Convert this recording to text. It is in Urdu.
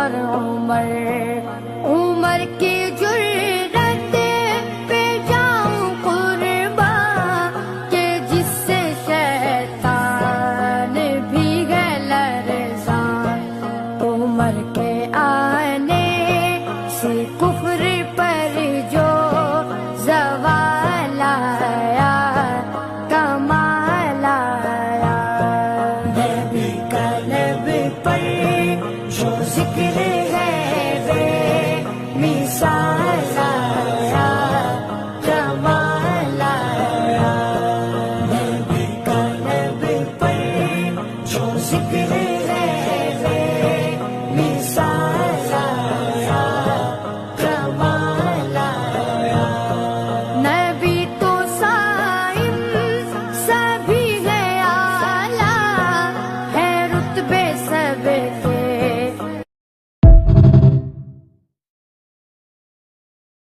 عمر عمر کی جرت پہ جاؤں قربان کہ جس سے شیطان بھی ہے لرزان عمر کے آنے سے کفر پر جو زوال آیا کمال آیا نبی کا لب پر جو ذکر ہے